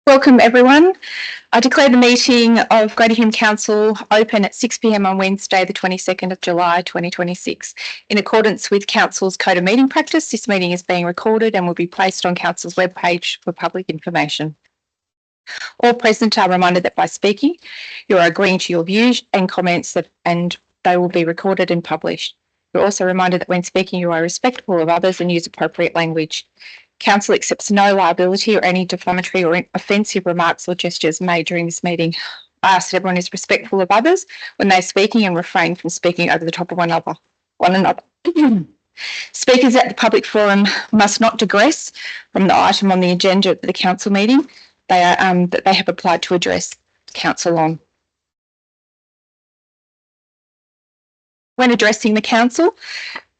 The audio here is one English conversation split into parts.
Welcome everyone. I declare the meeting of Greater Hume Council open at 6 p.m. on Wednesday the 22nd of July 2026. In accordance with Council's Code of Meeting Practice, this meeting is being recorded and will be placed on Council's webpage for public information. All present are reminded that by speaking, you are agreeing to your views and comments and they will be recorded and published. You're also reminded that when speaking, you are respectful of others and use appropriate language. Council accepts no liability or any defamatory or offensive remarks or gestures made during this meeting. I ask that everyone is respectful of others when they're speaking and refrain from speaking over the top of one another. Speakers at the public forum must not digress from the item on the agenda at the council meeting that they have applied to address council on. When addressing the council,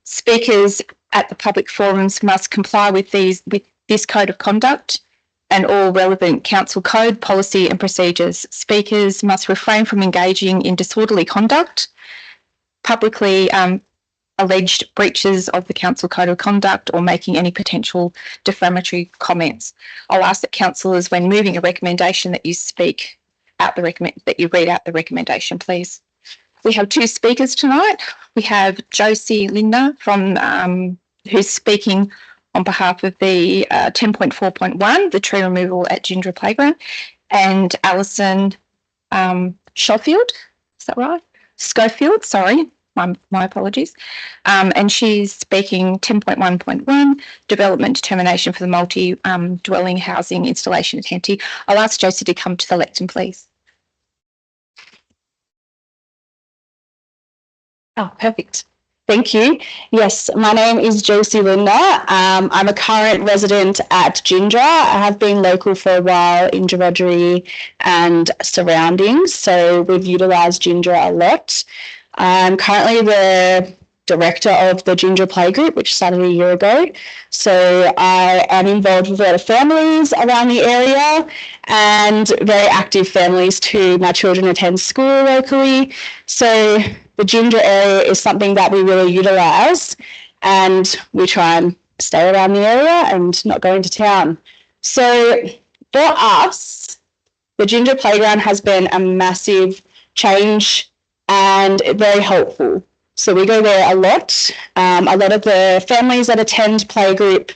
speakers at the public forums must comply with this code of conduct and all relevant council code, policy and procedures. Speakers must refrain from engaging in disorderly conduct, publicly alleged breaches of the council code of conduct or making any potential defamatory comments. I'll ask that councillors, when moving a recommendation, that you speak out that you read out the recommendation, please. We have two speakers tonight. We have Josie Linda who's speaking on behalf of the 10.4.1, the tree removal at Gindra Playground, and Alison Schofield, is that right? Schofield, sorry, my apologies. And she's speaking 10.1.1, development determination for the multi-dwelling housing installation at Henty. I'll ask Josie to come to the lectern, please. Oh, perfect. Thank you. Yes, my name is Josie Linda. I'm a current resident at Gindra. I have been local for a while in Wiradjuri and surroundings, so we've utilised Gindra a lot. I'm currently the director of the Gindra Playgroup, which started a year ago. So I am involved with a lot of families around the area and very active families too. My children attend school locally. So the Gindra area is something that we really utilise and we try and stay around the area and not go into town. So for us, the Gindra Playground has been a massive change and very helpful. So we go there a lot. A lot of the families that attend playgroup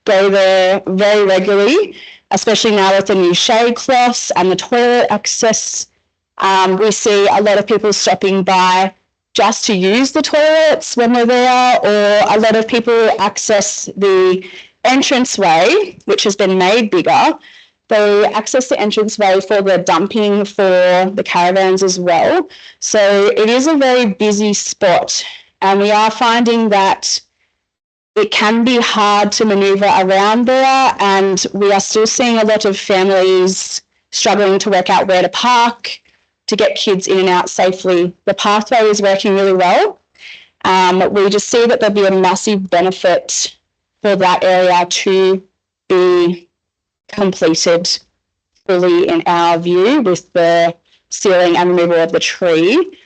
go there very regularly, especially now with the new shade cloths and the toilet access. We see a lot of people stopping by just to use the toilets when we're there, or a lot of people access the entranceway, which has been made bigger. They access the entranceway for the dumping for the caravans as well. So it is a very busy spot, and we are finding that it can be hard to manoeuvre around there, and we are still seeing a lot of families struggling to work out where to park to get kids in and out safely. The pathway is working really well. We just see that there'll be a massive benefit for that area to be completed fully in our view with the sealing and removal of the tree.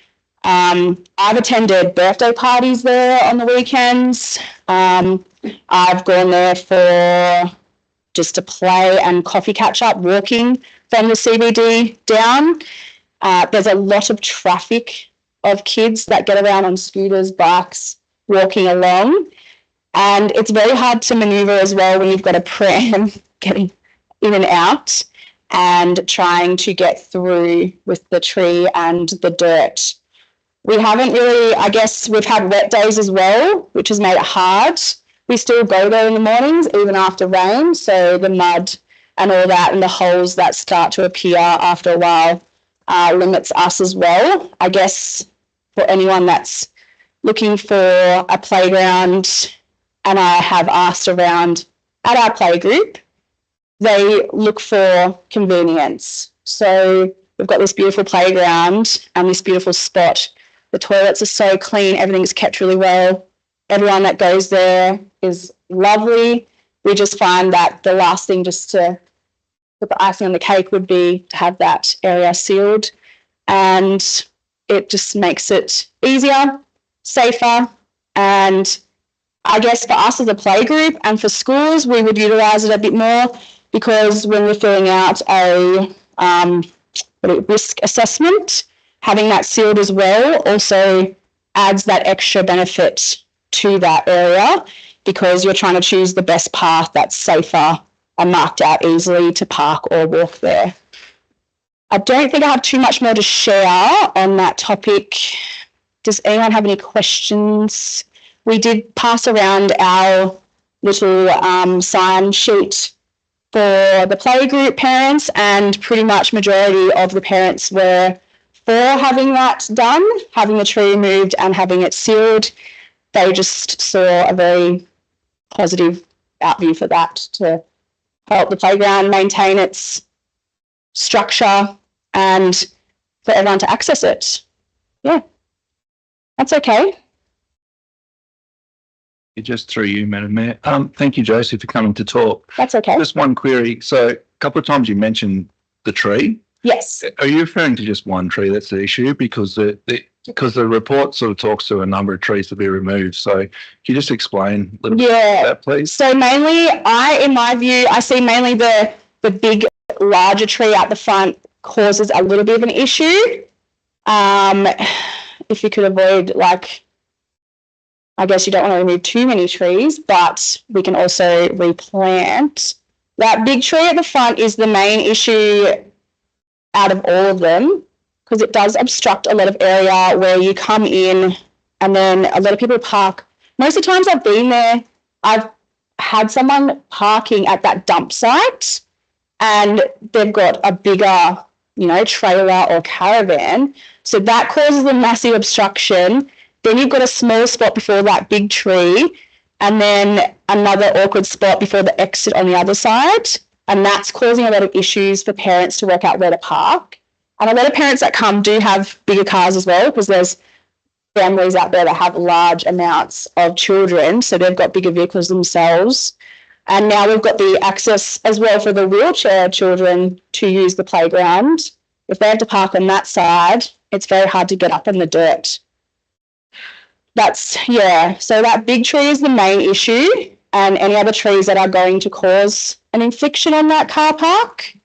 I've attended birthday parties there on the weekends. I've gone there for just to play and coffee catch up, walking from the CBD down. There's a lot of traffic of kids that get around on scooters, bikes, walking along. And it's very hard to manoeuvre as well when you've got a pram getting in and out and trying to get through with the tree and the dirt. We haven't really, I guess we've had wet days as well, which has made it hard. We still go there in the mornings, even after rain. So the mud and all that and the holes that start to appear after a while limits us as well. I guess for anyone that's looking for a playground, and I have asked around at our playgroup, they look for convenience. So we've got this beautiful playground and this beautiful spot. The toilets are so clean, everything's kept really well. Everyone that goes there is lovely. We just find that the last thing just to put the icing on the cake would be to have that area sealed, and it just makes it easier, safer, and I guess for us as a playgroup and for schools, we would utilise it a bit more. because when we're filling out a risk assessment, having that sealed as well also adds that extra benefit to that area, because you're trying to choose the best path that's safer and marked out easily to park or walk there. I don't think I have too much more to share on that topic. Does anyone have any questions? We did pass around our little sign sheet for the playgroup parents, and pretty much majority of the parents were for having that done, having the tree removed and having it sealed. They just saw a very positive outview for that, to help the playground maintain its structure and for everyone to access it. Yeah, that's okay. Just through you, Madam Mayor. Thank you, Josie, for coming to talk. That's okay. Just one query. So a couple of times you mentioned the tree. Yes. Are you referring to just one tree that's the issue? Because the report sort of talks to a number of trees to be removed. So can you just explain a little bit about that, please? So mainly, in my view, I see mainly the big, larger tree at the front causes a little bit of an issue. If you could avoid, like, I guess you don't want to remove too many trees, but we can also replant. That big tree at the front is the main issue out of all of them, because it does obstruct a lot of area where you come in and then a lot of people park. Most of the times I've been there, I've had someone parking at that dump site and they've got a bigger, trailer or caravan. So that causes a massive obstruction. Then you've got a small spot before that big tree, and then another awkward spot before the exit on the other side. And that's causing a lot of issues for parents to work out where to park. And a lot of parents that come do have bigger cars as well, because there's families out there that have large amounts of children, so they've got bigger vehicles themselves. And now we've got the access as well for the wheelchair children to use the playground. If they have to park on that side, it's very hard to get up in the dirt. So that big tree is the main issue, and any other trees that are going to cause an infliction on that car park.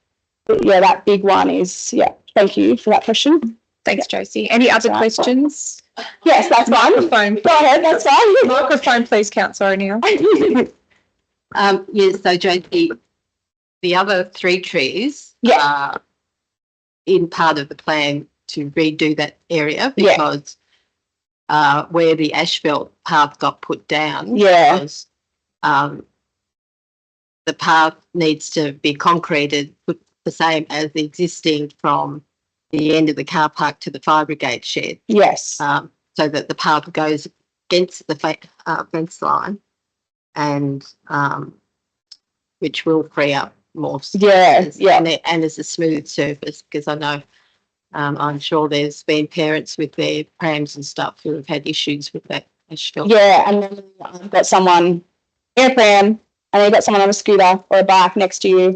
But yeah, that big one is, thank you for that question. Thanks, Josie. Any other questions? Yes, that's fine. Microphone. Go ahead, that's fine. Microphone, please, Councillor O'Neill. Yes, so Josie, the other 3 trees are in part of the plan to redo that area, because where the asphalt path got put down, because the path needs to be concreted, put the same as the existing from the end of the car park to the fire brigade shed. Yes. So that the path goes against the fence line, and which will free up more space. And it's a smooth surface, because I know I'm sure there's been parents with their prams and stuff who have had issues with that asphalt. Yeah, and then I've got someone in a pram, and you've got someone on a scooter or a bike next to you,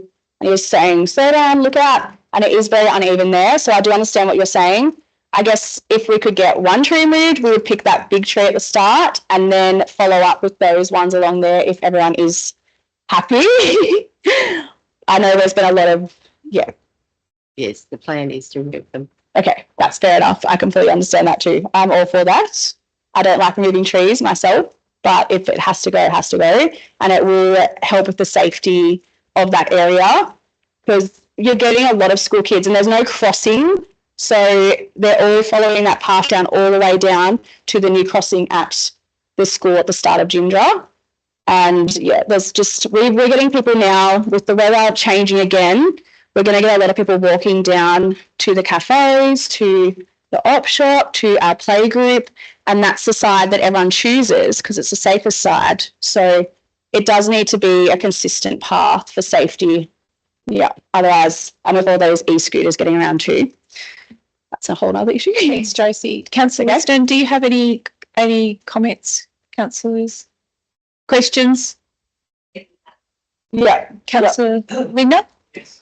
and you're saying, slow down, look out. And it is very uneven there. So I do understand what you're saying. I guess if we could get one tree removed, we would pick that big tree at the start and then follow up with those ones along there if everyone is happy. I know there's been a lot of, Yes, the plan is to remove them. Okay, that's fair enough. I completely understand that too. I'm all for that. I don't like removing trees myself, but if it has to go, it has to go. And it will help with the safety of that area, because you're getting a lot of school kids and there's no crossing. So they're all following that path down all the way down to the new crossing at the school at the start of Gindra. And there's just, we're getting people now with the weather changing again. We're going to get a lot of people walking down to the cafes, to the op shop, to our play group, and that's the side that everyone chooses because it's the safest side. So it does need to be a consistent path for safety. Otherwise, and with all those e-scooters getting around too, that's a whole other issue. Thanks, Josie. Councillor Weston, do you have any comments, councillors? Questions? Councillor Linda? Yes.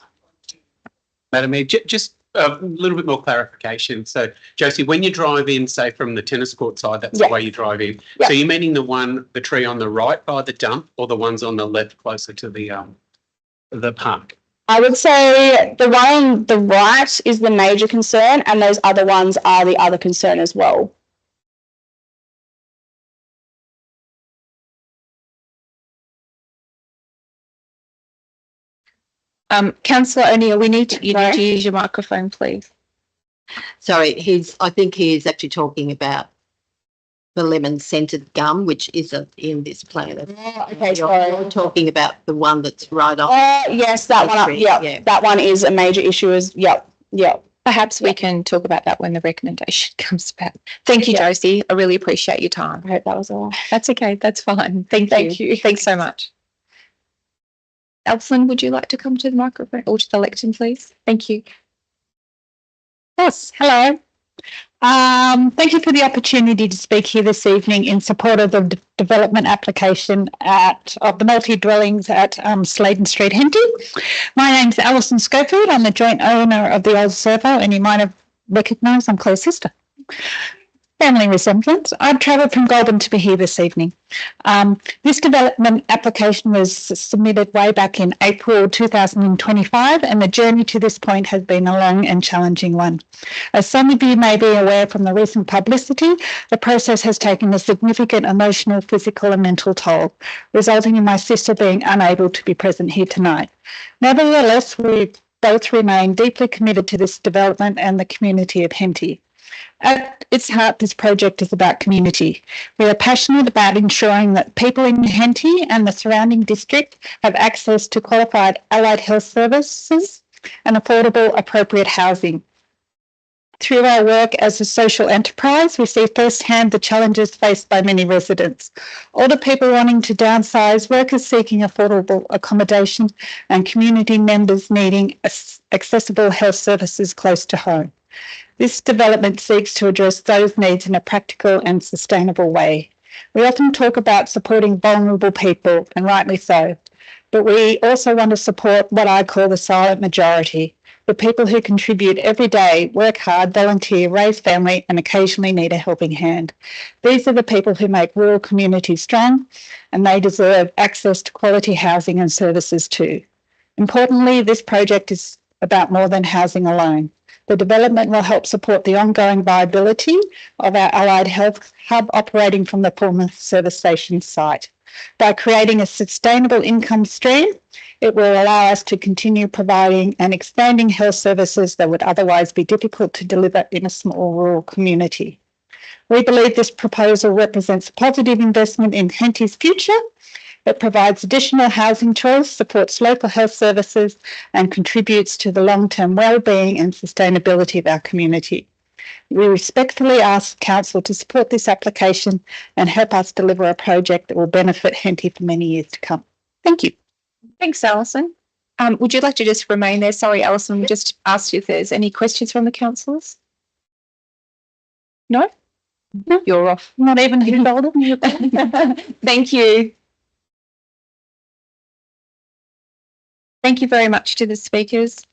Madam Mayor, just a little bit more clarification. So, Josie, when you drive in, say from the tennis court side, that's the way you drive in. So you're meaning the tree on the right by the dump, or the ones on the left closer to the the park? I would say the one on the right is the major concern, and those other ones are the other concern as well. Councillor O'Neill, you need to use your microphone, please. Sorry, I think he is actually talking about the lemon-scented gum, which isn't in this plan. Okay, sorry. You're talking about the one that's right off. Yes, that one. Yeah, that one is a major issue. Yep. Perhaps we can talk about that when the recommendation comes back. Thank you, Josie. I really appreciate your time. I hope that was all. That's okay. That's fine. Thank you. Thanks so much. Elson, would you like to come to the microphone or to the lectern, please? Thank you. Yes, hello. Thank you for the opportunity to speak here this evening in support of the development application of the multi-dwellings at Sladen Street, Henty. My name's Alison Schofield. I'm the joint owner of the old servo, and you might have recognised I'm Claire's sister. Family resemblance. I've travelled from Goulburn to be here this evening. This development application was submitted way back in April 2025, and the journey to this point has been a long and challenging one. As some of you may be aware from the recent publicity, the process has taken a significant emotional, physical and mental toll, resulting in my sister being unable to be present here tonight. Nevertheless, we both remain deeply committed to this development and the community of Henty. At its heart, this project is about community. We are passionate about ensuring that people in Henty and the surrounding district have access to qualified allied health services and affordable, appropriate housing. Through our work as a social enterprise, we see firsthand the challenges faced by many residents. Older people wanting to downsize, workers seeking affordable accommodation, and community members needing accessible health services close to home. This development seeks to address those needs in a practical and sustainable way. We often talk about supporting vulnerable people, and rightly so, but we also want to support what I call the silent majority, the people who contribute every day, work hard, volunteer, raise family, and occasionally need a helping hand. These are the people who make rural communities strong, and they deserve access to quality housing and services too. Importantly, this project is about more than housing alone. The development will help support the ongoing viability of our allied health hub operating from the former service station site. By creating a sustainable income stream, it will allow us to continue providing and expanding health services that would otherwise be difficult to deliver in a small rural community. We believe this proposal represents a positive investment in Henty's future. It provides additional housing choice, supports local health services, and contributes to the long-term well-being and sustainability of our community. We respectfully ask Council to support this application and help us deliver a project that will benefit Henty for many years to come. Thank you. Thanks, Alison. Would you like to just remain there? Sorry, Alison, we just asked you if there's any questions from the councillors. No? No, you're off. Not even involved. Thank you. Thank you very much to the speakers.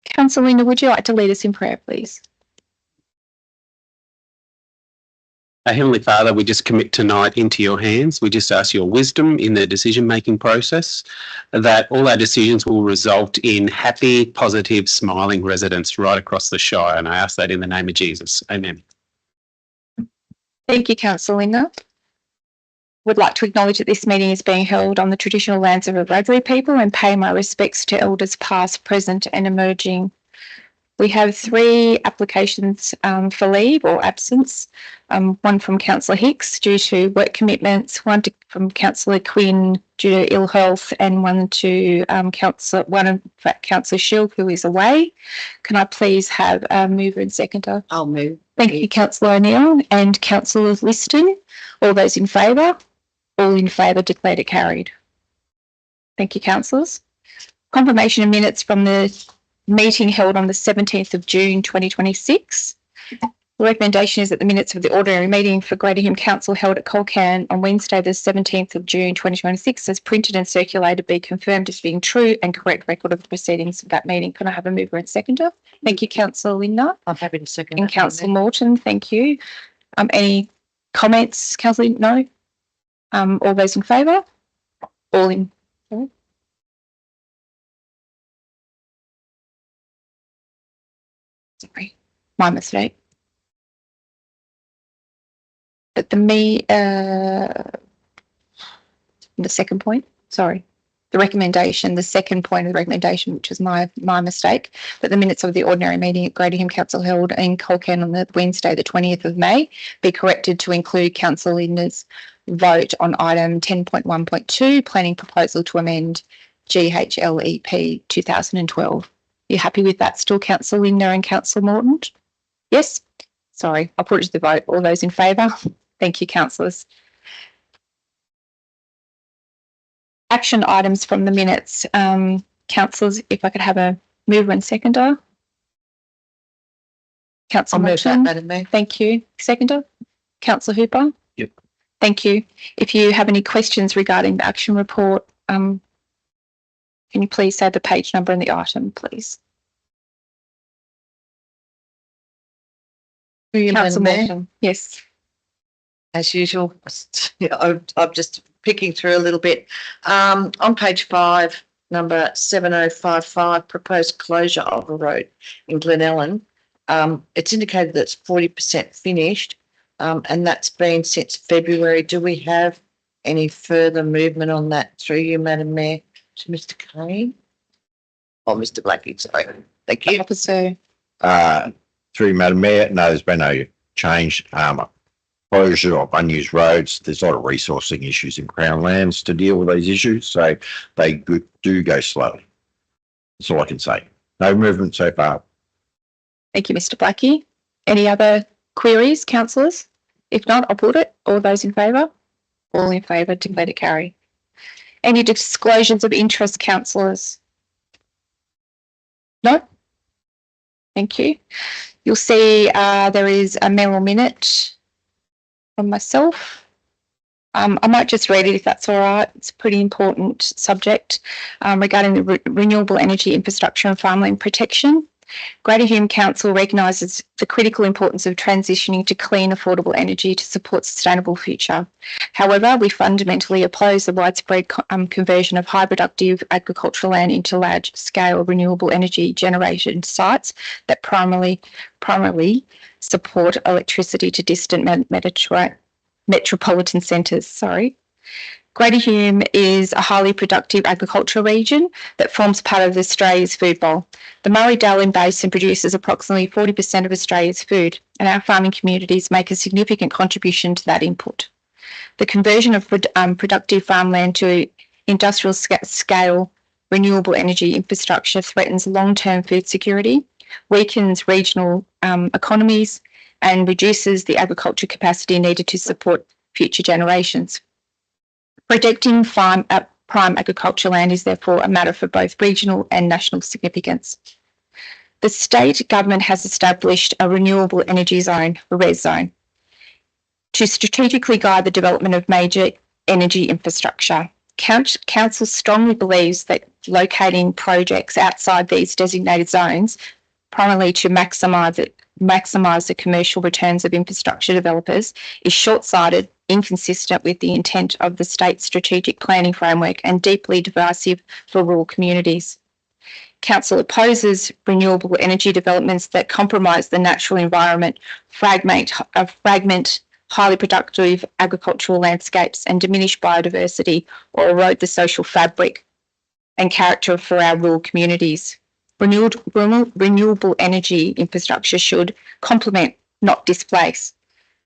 Councillor Linda, would you like to lead us in prayer, please? Our Heavenly Father, we just commit tonight into your hands. We just ask your wisdom in the decision-making process, that all our decisions will result in happy, positive, smiling residents right across the Shire. And I ask that in the name of Jesus. Amen. Thank you, Councillor Linda. Would like to acknowledge that this meeting is being held on the traditional lands of the Wiradjuri people and pay my respects to elders past, present and emerging. We have 3 applications for leave or absence, one from Councillor Hicks due to work commitments, one from Councillor Quinn due to ill health, and one to Councillor Shield, who is away. Can I please have a mover and seconder? I'll move. Thank you, Councillor O'Neill and Councillor Liston. All those in favour? All in favour, declared it carried. Thank you, councillors. Confirmation of minutes from the meeting held on the 17th of June 2026. The recommendation is that the minutes of the ordinary meeting for Greater Hume Council held at Colcan on Wednesday the 17th of June 2026 as printed and circulated be confirmed as being true and correct record of the proceedings of that meeting. Can I have a mover and seconder? Thank you, Councillor Linda. I'm happy to second. And Councillor Morton, thank you. Any comments, Councillor? No? All those in favour? All in My mistake. But the second point, sorry, the second point of the recommendation, which was my mistake, but the minutes of the ordinary meeting at Greater Hume Council held in Culcairn on the Wednesday, the 20th of May, be corrected to include Councillor Linda's vote on item 10.1.2, planning proposal to amend GHLEP 2012. You happy with that still, Councillor Linda and Councillor Morton? Yes? Sorry, I'll put it to the vote. All those in favour? Thank you, councillors. Action items from the minutes. Councillors, if I could have a mover and seconder. Councillor Morton. Madam Mayor. Thank you. Seconder. Councillor Hooper. Yep. Thank you. If you have any questions regarding the action report, can you please say the page number and the item, please? Councillor Morton. Yes. As usual, I'm just picking through a little bit. On page 5, number 7055, proposed closure of a road in Glenellan. It's indicated that it's 40% finished, and that's been since February. Do we have any further movement on that through you, Madam Mayor, to Mr. Kane? Or Mr. Blackie, sorry. Thank you. Officer. Through Madam Mayor, no, there's been no change. Closure of unused roads. There's a lot of resourcing issues in Crown lands to deal with these issues, so they do go slowly. That's all I can say. No movement so far. Thank you, Mr. Blackie. Any other queries, councillors? If not, I'll put it. All those in favour? All in favour, declare to carry. Any disclosures of interest, councillors? No? Thank you. You'll see there is a mayoral minute from myself. I might just read it if that's all right. It's a pretty important subject regarding the renewable energy infrastructure and farmland protection. Greater Hume Council recognises the critical importance of transitioning to clean, affordable energy to support sustainable future. However, we fundamentally oppose the widespread conversion of high productive agricultural land into large-scale renewable energy generation sites that primarily support electricity to distant metropolitan centres. Greater Hume is a highly productive agricultural region that forms part of Australia's food bowl. The Murray-Darling Basin produces approximately 40% of Australia's food, and our farming communities make a significant contribution to that input. The conversion of productive farmland to industrial scale renewable energy infrastructure threatens long-term food security, weakens regional economies, and reduces the agriculture capacity needed to support future generations. Protecting prime agricultural land is therefore a matter for both regional and national significance. The state government has established a renewable energy zone, a REZ zone, to strategically guide the development of major energy infrastructure. Council strongly believes that locating projects outside these designated zones, primarily to maximise the commercial returns of infrastructure developers, is short-sighted, inconsistent with the intent of the state's strategic planning framework, and deeply divisive for rural communities. Council opposes renewable energy developments that compromise the natural environment, fragment highly productive agricultural landscapes, and diminish biodiversity or erode the social fabric and character for our rural communities. Renewable energy infrastructure should complement, not displace,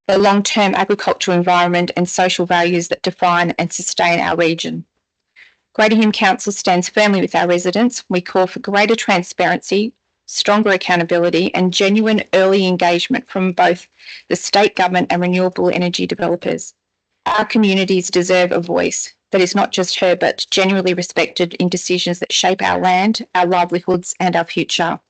the long-term agricultural environment and social values that define and sustain our region. Greater Hume Council stands firmly with our residents. We call for greater transparency, stronger accountability, and genuine early engagement from both the state government and renewable energy developers. Our communities deserve a voice that is not just heard but genuinely respected in decisions that shape our land, our livelihoods, and our future.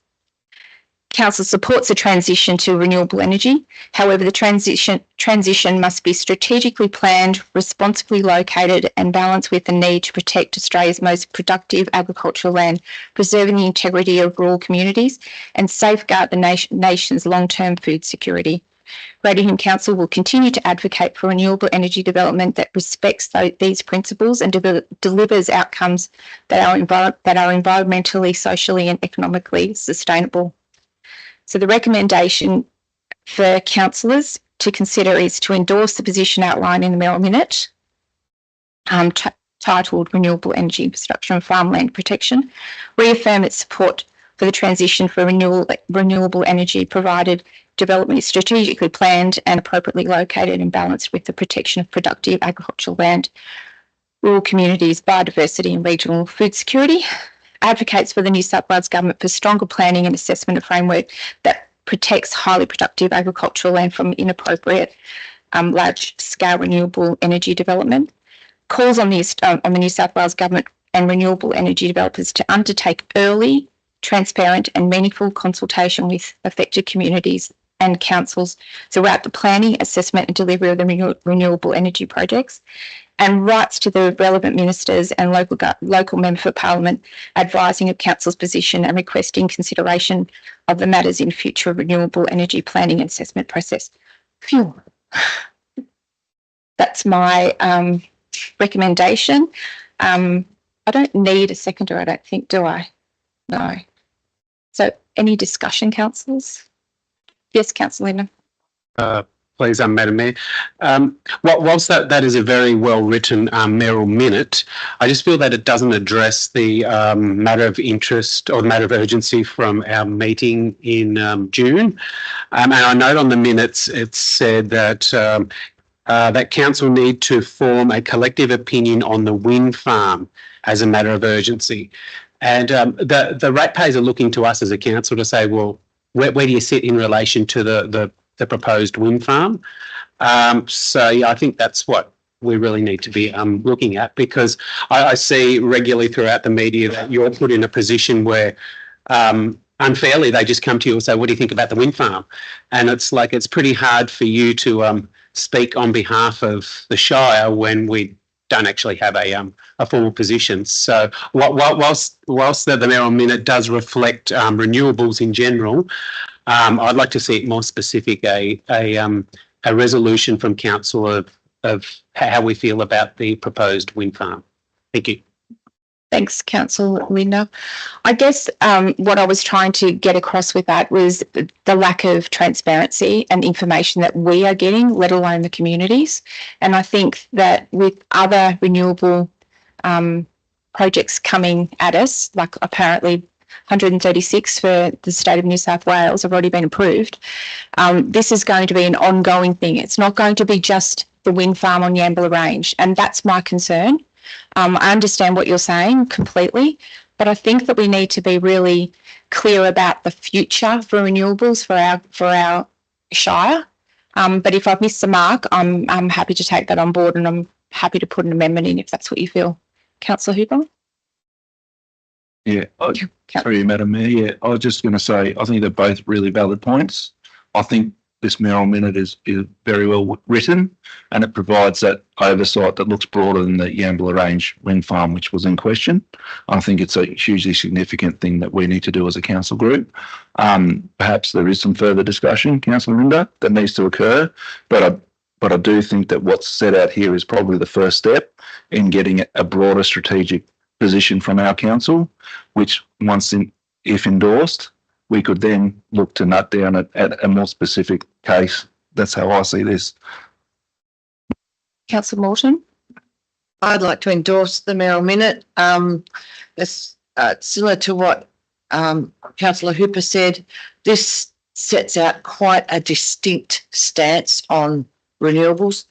Council supports the transition to renewable energy. However, the transition must be strategically planned, responsibly located, and balanced with the need to protect Australia's most productive agricultural land, preserving the integrity of rural communities, and safeguard the nation's long-term food security. Greater Hume Council will continue to advocate for renewable energy development that respects these principles and delivers outcomes that are environmentally, socially, and economically sustainable. So the recommendation for councillors to consider is to endorse the position outlined in the Mayoral Minute, titled Renewable Energy Infrastructure and Farmland Protection, reaffirm its support for the transition for renewable energy, provided development is strategically planned and appropriately located and balanced with the protection of productive agricultural land, rural communities, biodiversity and regional food security. Advocates for the New South Wales Government for stronger planning and assessment of framework that protects highly productive agricultural land from inappropriate large-scale renewable energy development. Calls on the New South Wales Government and renewable energy developers to undertake early, transparent and meaningful consultation with affected communities and councils throughout the planning, assessment and delivery of the renewable energy projects, and writes to the relevant ministers and local member for parliament advising of council's position and requesting consideration of the matters in future renewable energy planning and assessment process. Phew. That's my recommendation. I don't need a seconder, I don't think, do I? No. So any discussion, councillors? Yes, Councillor Linda. Please, Madam Mayor. Whilst that is a very well-written mayoral minute, I just feel that it doesn't address the matter of interest or matter of urgency from our meeting in June. And I note on the minutes it said that that council need to form a collective opinion on the wind farm as a matter of urgency. And the ratepayers are looking to us as a council to say, well, where do you sit in relation to the proposed wind farm? So yeah, I think that's what we really need to be looking at, because I see regularly throughout the media that you're put in a position where unfairly they just come to you and say, what do you think about the wind farm? And it's like, it's pretty hard for you to speak on behalf of the Shire when we don't actually have a formal position. So whilst the mayoral minute does reflect renewables in general, I'd like to see it more specific, a resolution from council of how we feel about the proposed wind farm. Thank you. Thanks, Councillor Linda. I guess what I was trying to get across with that was the lack of transparency and information that we are getting, let alone the communities. And I think that with other renewable projects coming at us, like apparently 136 for the state of New South Wales have already been approved, this is going to be an ongoing thing. It's not going to be just the wind farm on Yambala Range, and that's my concern. I understand what you're saying completely, but I think that we need to be really clear about the future for renewables for our Shire. But if I've missed the mark, I'm happy to take that on board, and I'm happy to put an amendment in if that's what you feel. Councillor Hooper? Yeah, sorry, Madam Mayor. Yeah, I was just going to say, I think they're both really valid points. I think this mayoral minute is very well written, and it provides that oversight that looks broader than the Yambala Range wind farm, which was in question. I think it's a hugely significant thing that we need to do as a council group. Perhaps there is some further discussion, Councillor Linda, that needs to occur, but I do think that what's set out here is probably the first step in getting a broader strategic position from our council, which if endorsed, we could then look to nut down at a more specific case. That's how I see this. Councillor Morton? I'd like to endorse the mayoral minute. It's similar to what Councillor Hooper said. This sets out quite a distinct stance on renewables.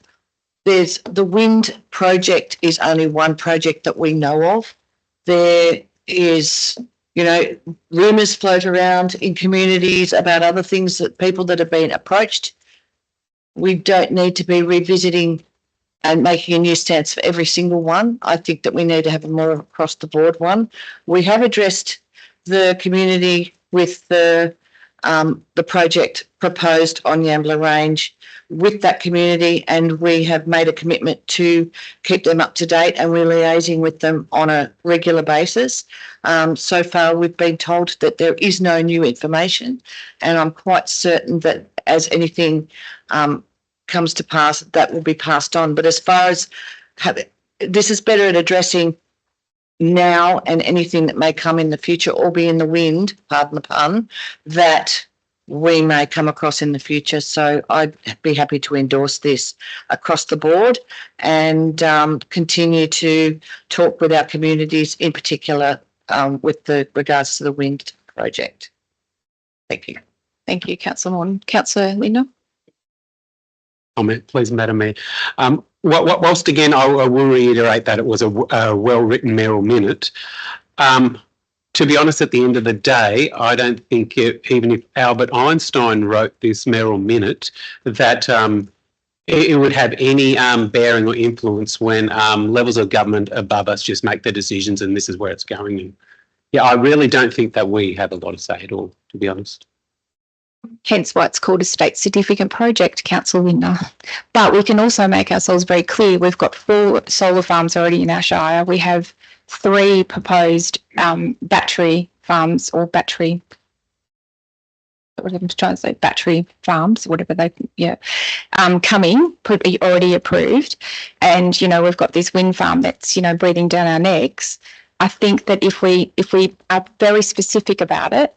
There's the wind project is only one project that we know of. There is, rumours float around in communities about other things that people that have been approached. We don't need to be revisiting and making a new stance for every single one. I think that we need to have a more across the board one. We have addressed the community with the project proposed on Yambala Range with that community, and we have made a commitment to keep them up to date, and we're liaising with them on a regular basis. So far, we've been told that there is no new information, and I'm quite certain that as anything comes to pass, that will be passed on. But as far as this is better at addressing now and anything that may come in the future or be in the wind, pardon the pun, that we may come across in the future. So I'd be happy to endorse this across the board and continue to talk with our communities, in particular with the regards to the wind project. Thank you. Thank you, Councillor Morton. Councillor Linda? Comment, please, Madam Mayor. Whilst again, I will reiterate that it was a well-written mayoral minute. To be honest, at the end of the day, I don't think even if Albert Einstein wrote this mayoral minute, that it would have any bearing or influence when levels of government above us just make the decisions and this is where it's going. And yeah, I really don't think that we have a lot to say at all, to be honest. Hence why it's called a state significant project, Councillor Linda. But we can also make ourselves very clear. We've got 4 solar farms already in our shire. We have 3 proposed battery farms or battery, whatever I'm trying to say, battery farms, whatever they, coming, already approved. And, you know, we've got this wind farm that's, you know, breathing down our necks. I think that if we are very specific about it,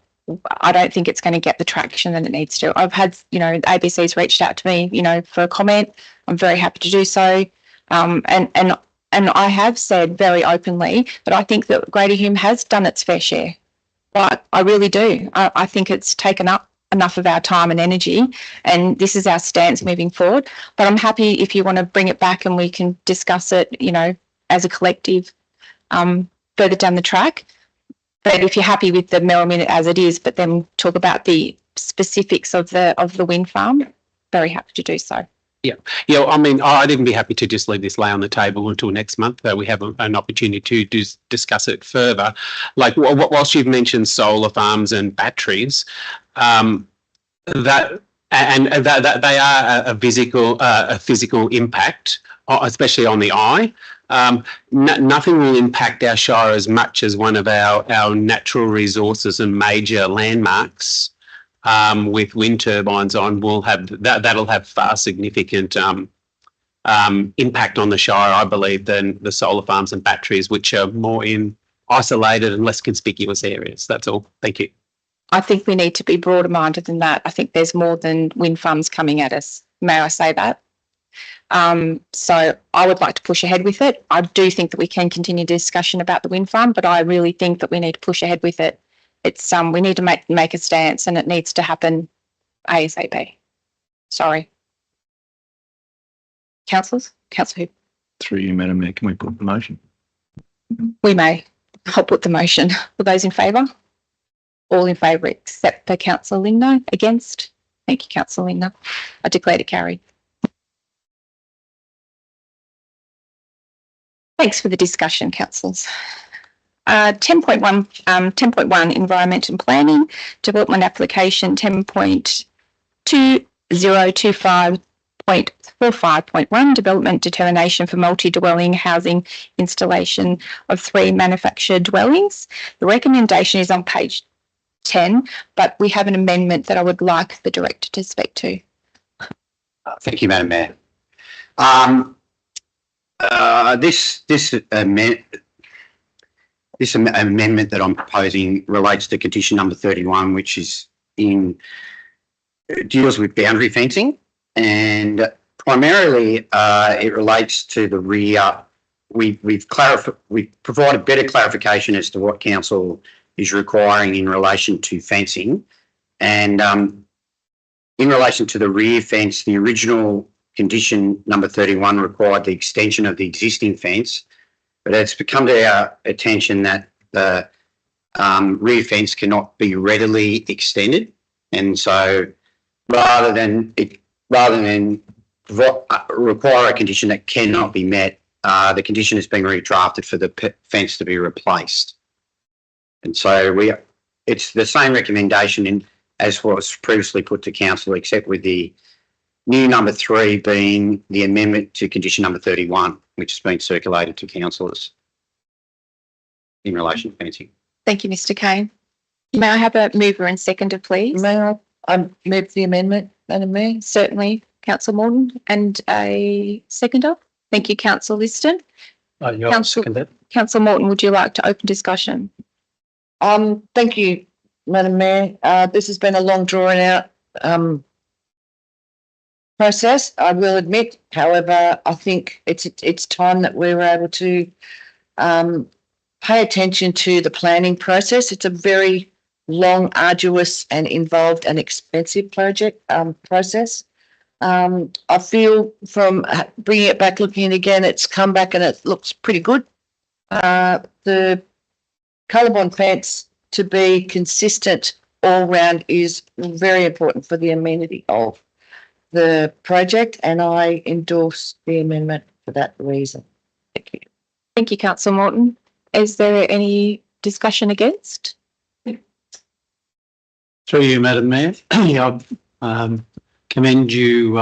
I don't think it's going to get the traction that it needs to. I've had, you know, ABC's reached out to me, you know, for a comment. I'm very happy to do so. And I have said very openly that I think that Greater Hume has done its fair share. But I really do. I think it's taken up enough of our time and energy, and this is our stance moving forward. But I'm happy if you want to bring it back and we can discuss it, you know, as a collective further down the track. But if you're happy with the mayoral minute as it is, but then talk about the specifics of the wind farm, very happy to do so. Yeah. I mean, I'd even be happy to just leave this lay on the table until next month, that we have an opportunity to discuss it further. Like, whilst you've mentioned solar farms and batteries, that they are a physical impact, especially on the eye. Nothing will impact our shire as much as one of our natural resources and major landmarks with wind turbines on will have that'll have far significant impact on the shire, I believe, than the solar farms and batteries, which are more in isolated and less conspicuous areas. That's all. Thank you. I think we need to be broader minded than that. I think there's more than wind farms coming at us. May I say that? So I would like to push ahead with it. I do think that we can continue discussion about the wind farm, but I really think that we need to push ahead with it. It's we need to make a stance, and it needs to happen ASAP. Sorry. Councillors? Councillor Hume? Through you, Madam Mayor, can we put the motion? We may. I'll put the motion. All those in favour? All in favour except for Councillor Linda. Against? Thank you, Councillor Linda. I declare it carried. Thanks for the discussion, councillors. 10.1 Environment and Planning, Development Application 10.2025.45.1 Development Determination for Multi-Dwelling Housing Installation of 3 Manufactured Dwellings. The recommendation is on page 10, but we have an amendment that I would like the Director to speak to. Thank you, Madam Mayor. This amendment that I'm proposing relates to condition number 31, which is deals with boundary fencing, and primarily it relates to the rear. We've provided better clarification as to what council is requiring in relation to fencing, and in relation to the rear fence, the original condition number 31 required the extension of the existing fence, but it's become to our attention that the rear fence cannot be readily extended, and so rather than require a condition that cannot be met, the condition has been redrafted for the fence to be replaced. And so it's the same recommendation as was previously put to council, except with the new number 3 being the amendment to condition number 31, which has been circulated to councillors in relation to fencing. Thank you, Mr. Kane. May I have a mover and seconder, please? May I move the amendment, Madam Mayor? Certainly, Councillor Morton, and a seconder. Thank you, Councillor Liston. Councillor Morton, would you like to open discussion? Thank you, Madam Mayor. This has been a long drawn out process, I will admit. However, I think it's time that we were able to pay attention to the planning process. It's a very long, arduous and involved and expensive process. I feel from bringing it back, looking again, it's come back and it looks pretty good. The colour-bond fence to be consistent all round is very important for the amenity of the project, and I endorse the amendment for that reason. Thank you. Thank you, Councillor Morton. Is there any discussion against? Through you, Madam Mayor. I commend you,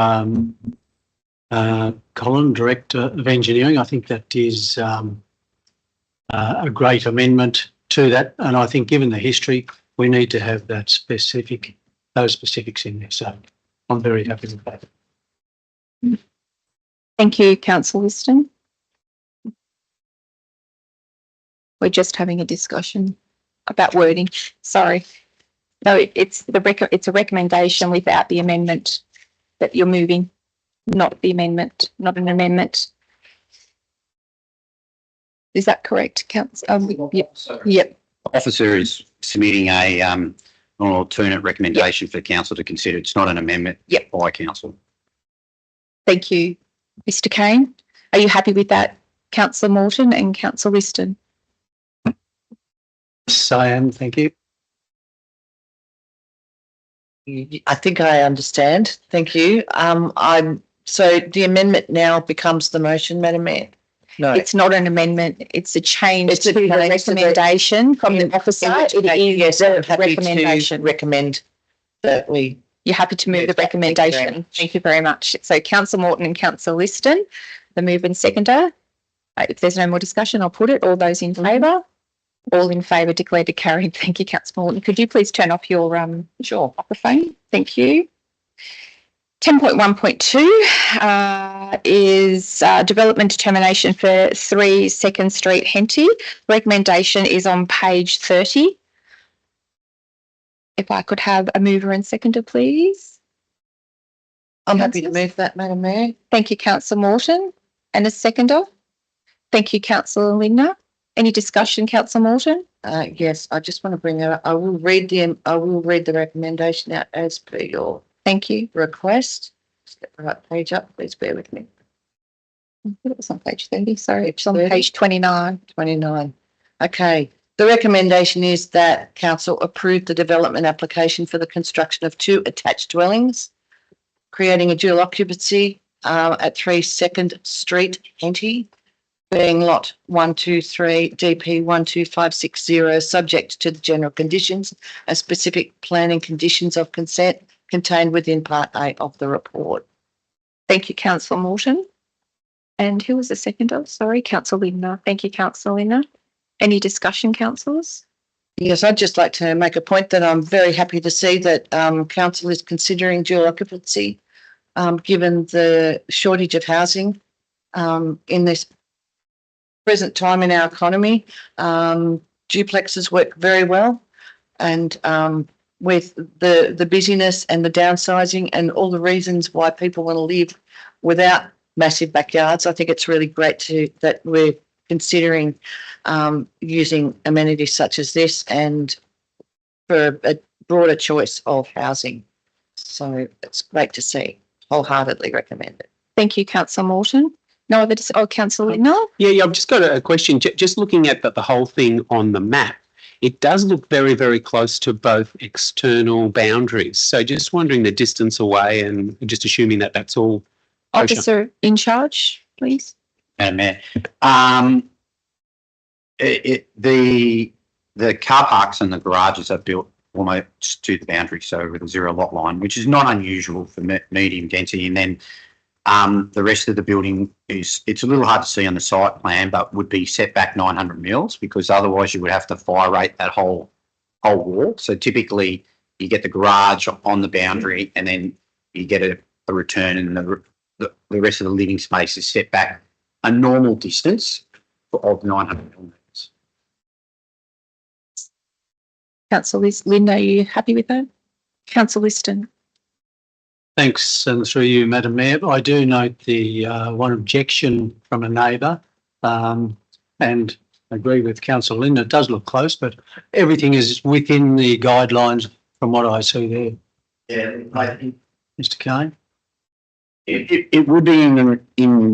Colin, Director of Engineering. I think that is a great amendment to that, and I think given the history, we need to have those specifics in there. So I'm very happy with that. Thank you, Councillor Whiston. We're just having a discussion about wording. Sorry. No, it's a recommendation without the amendment that you're moving, not the amendment, not an amendment. Is that correct, Councillor? Yep. Officer is submitting an alternate recommendation for council to consider. It's not an amendment by council. Thank you, Mr. Kane. Are you happy with that, Councillor Morton and Councillor Whiston? Yes, I am. Thank you. I think I understand. Thank you. So the amendment now becomes the motion, Madam Mayor? No. It's not an amendment. It's a change to the recommendation from the officer. Yes, I'm happy to recommend that we. You're happy to move the recommendation. Thank you very much. So Councillor Morton and Councillor Whiston, the move and seconder. If there's no more discussion, I'll put it. All those in favour? All in favour declared to carry. Thank you, Councillor Morton. Could you please turn off your microphone? Thank you. 10.1.2 is development determination for 3 2nd Street, Henty. Recommendation is on page 30. If I could have a mover and seconder, please. I'm happy to move that, Madam Mayor. Thank you, Councillor Morton. And a seconder? Thank you, Councillor Lindner. Any discussion, Councillor Morton? Yes, I just want to bring out. I will read the recommendation out as per your request. Just get the right page up. Please bear with me. It was on page 30. Sorry, it's on page 29. 29. Okay. The recommendation is that council approve the development application for the construction of 2 attached dwellings, creating a dual occupancy at 3 2nd Street, Henty, being lot 123 DP 12560, subject to the general conditions and specific planning conditions of consent contained within Part A of the report. Thank you, Councillor Morton. And who was the seconder? Sorry, Councillor Lindner. Thank you, Councillor Lindner. Any discussion, councillors? Yes, I'd just like to make a point that I'm very happy to see that council is considering dual occupancy, given the shortage of housing in this present time in our economy. Duplexes work very well, and with the busyness and the downsizing and all the reasons why people want to live without massive backyards, I think it's really great that we're considering using amenities such as this and for a broader choice of housing. So it's great to see. Wholeheartedly recommend it. Thank you, Councillor Morton. No other, Councillor Lindner? Yeah, I've just got a question. Just looking at the whole thing on the map, it does look very, very close to both external boundaries. So just wondering the distance away and just assuming that that's all. Officer in charge, please. Madam Mayor, the car parks and the garages are built almost to the boundary, so with a 0 lot line, which is not unusual for medium density. And then the rest of the building it's a little hard to see on the site plan, but would be set back 900 mils, because otherwise you would have to fire rate that whole wall. So typically you get the garage on the boundary and then you get a return, and the rest of the living space is set back a normal distance of 900 millimetres. Councillor Lynn, are you happy with that? Councillor Liston. Thanks, and through you, Madam Mayor. I do note the one objection from a neighbour, and agree with Councillor Lynn. It does look close, but everything is within the guidelines from what I see there. Yeah, I think Mr. Kane? it would be in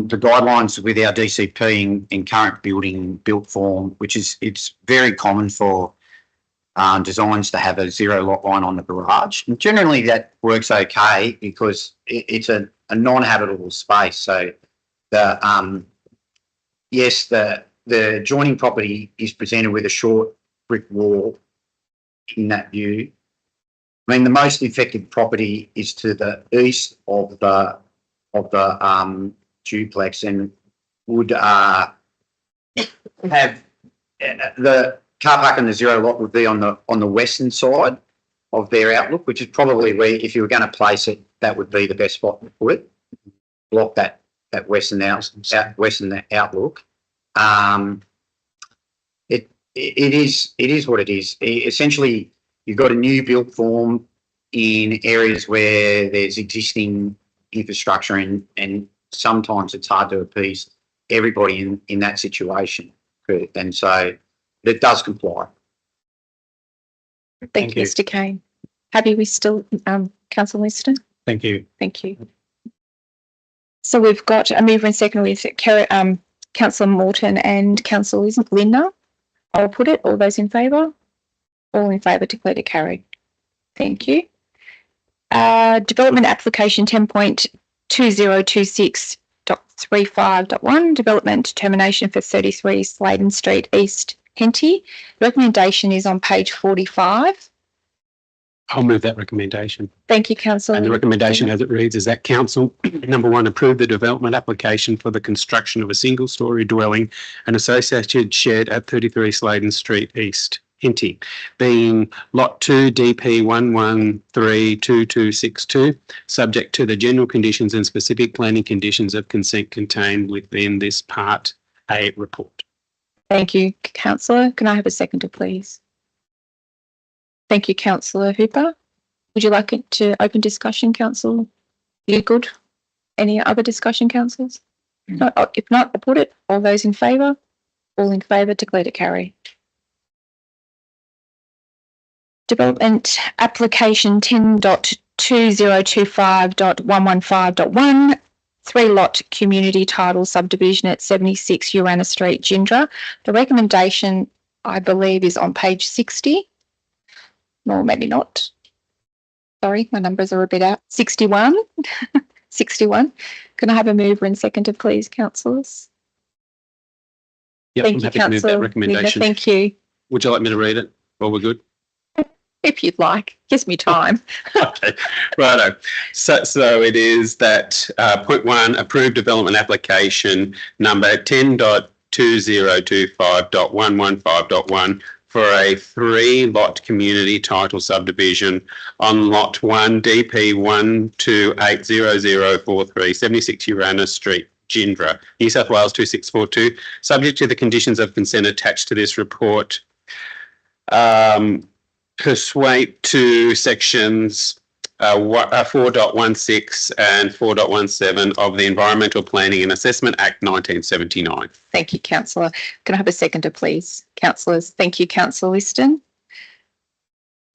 the guidelines with our DCP in current building built form, which is, it's very common for designs to have a zero lot line on the garage. And generally that works okay because it's a non-habitable space. So the yes, the adjoining property is presented with a short brick wall in that view. I mean, the most affected property is to the east of the duplex and would have the car park and the zero lot would be on the western side of their outlook, which is probably where, if you were going to place it, that would be the best spot to put it. Block that western outlook. It is what it is. Essentially, you've got a new built form in areas where there's existing infrastructure and sometimes it's hard to appease everybody in that situation. And so it does comply. Thank you, Mr. Kane. Happy we still, Councillor Liston? Thank you. Thank you. So we've got a mover and second with Councillor Morton and Councillor Lindner. I'll put it. All those in favour? All in favour, declare to carry. Thank you. Development application 10.2026.35.1, development determination for 33 Sladen Street East, Henty. The recommendation is on page 45. I'll move that recommendation. Thank you, Councillor. And the recommendation as it reads is that Council, number one, approve the development application for the construction of a single-storey dwelling and associated shed at 33 Sladen Street East, Henty, being Lot 2 DP 1132262, subject to the general conditions and specific planning conditions of consent contained within this Part A report. Thank you, Councillor. Can I have a seconder, please? Thank you, Councillor Hooper. Would you like it to open discussion, Councillor? You good? Any other discussion, councillors? No, if not, I'll put it. All those in favour? All in favour, declare to carry. Development application 10.2025.115.1, 3-lot community title subdivision at 76 Urana Street, Gindra. The recommendation, I believe, is on page 60. No, maybe not. Sorry, my numbers are a bit out. 61. 61. Can I have a mover and seconder, please, councillors? Yep, Thank I'm you, happy to move that Councillor recommendation. Lindner. Thank you. Would you like me to read it? Well, we're good. If you'd like, gives me time. Okay, righto. So it is that point one, approved development application number 10.2025.115.1 for a 3-lot community title subdivision on Lot 1 DP 1280043 76 Urana Street, Gindra, New South Wales 26442, subject to the conditions of consent attached to this report. Pursuant to sections 4.16 and 4.17 of the Environmental Planning and Assessment Act 1979. Thank you, councillor. Can I have a seconder, please? Councillors, thank you, councillor Liston.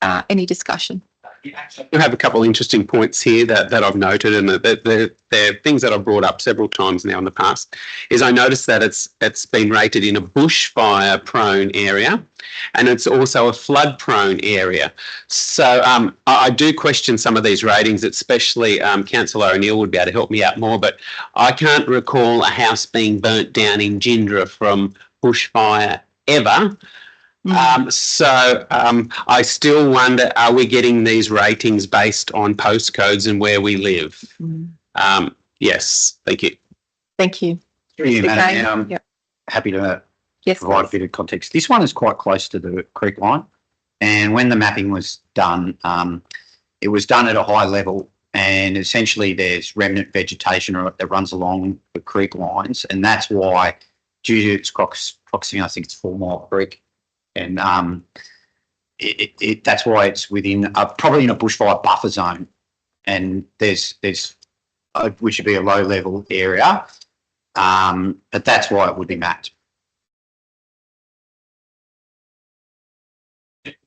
Any discussion? We have a couple of interesting points here that I've noted, and they're things that I've brought up several times now in the past. Is I noticed that it's been rated in a bushfire prone area, and it's also a flood prone area. So I do question some of these ratings, especially Councillor O'Neill would be able to help me out more, but I can't recall a house being burnt down in Gindra from bushfire ever. I still wonder, are we getting these ratings based on postcodes and where we live? Yes, thank you. Thank you. Yeah, Madam Mayor, happy to provide a bit of context. This one is quite close to the creek line, and when the mapping was done, it was done at a high level, and essentially there's remnant vegetation that runs along the creek lines, and that's why, due to its proximity, I think it's 4 Mile Creek, and that's why it's within probably in a bushfire buffer zone, and which should be a low level area, but that's why it would be mapped.